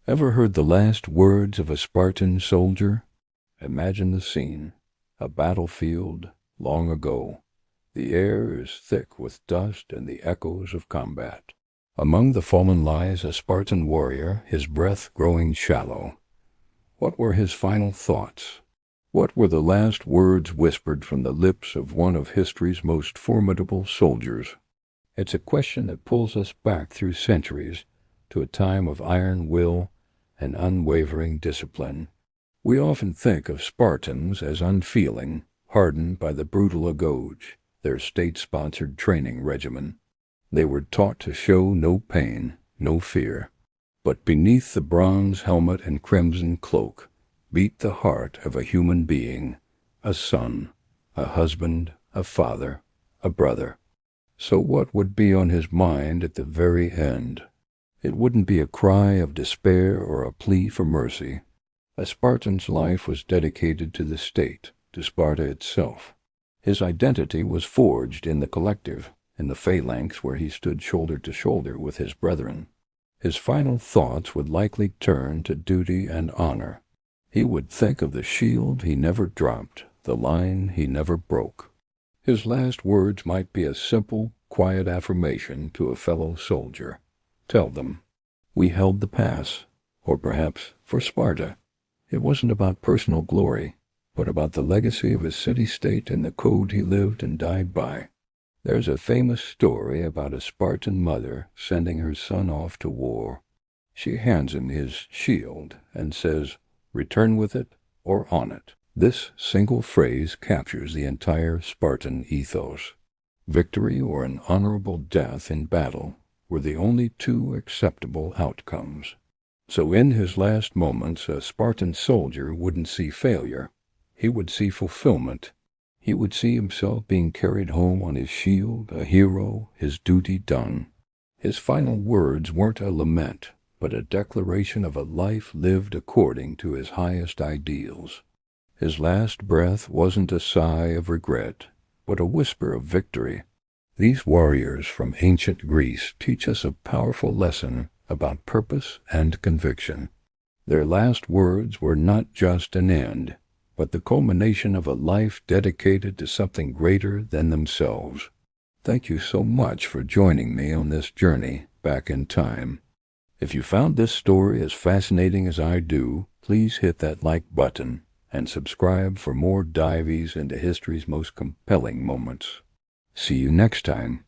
Ever heard the last words of a Spartan soldier? Imagine the scene. A battlefield long ago. The air is thick with dust and the echoes of combat. Among the fallen lies a Spartan warrior, his breath growing shallow. What were his final thoughts? What were the last words whispered from the lips of one of history's most formidable soldiers? It's a question that pulls us back through centuries to a time of iron will and unwavering discipline. We often think of Spartans as unfeeling, hardened by the brutal agoge, their state-sponsored training regimen. They were taught to show no pain, no fear. But beneath the bronze helmet and crimson cloak beat the heart of a human being, a son, a husband, a father, a brother. So what would be on his mind at the very end? It wouldn't be a cry of despair or a plea for mercy. A Spartan's life was dedicated to the state, to Sparta itself. His identity was forged in the collective, in the phalanx where he stood shoulder to shoulder with his brethren. His final thoughts would likely turn to duty and honor. He would think of the shield he never dropped, the line he never broke. His last words might be a simple, quiet affirmation to a fellow soldier. Tell them, we held the pass, or perhaps for Sparta. It wasn't about personal glory, but about the legacy of his city-state and the code he lived and died by. There's a famous story about a Spartan mother sending her son off to war. She hands him his shield and says, "Return with it or on it." This single phrase captures the entire Spartan ethos. Victory or an honorable death in battle were the only two acceptable outcomes. So in his last moments, a Spartan soldier wouldn't see failure. He would see fulfillment. He would see himself being carried home on his shield, a hero, his duty done. His final words weren't a lament, but a declaration of a life lived according to his highest ideals. His last breath wasn't a sigh of regret, but a whisper of victory. These warriors from ancient Greece teach us a powerful lesson about purpose and conviction. Their last words were not just an end, but the culmination of a life dedicated to something greater than themselves. Thank you so much for joining me on this journey back in time. If you found this story as fascinating as I do, please hit that like button and subscribe for more dives into history's most compelling moments. See you next time.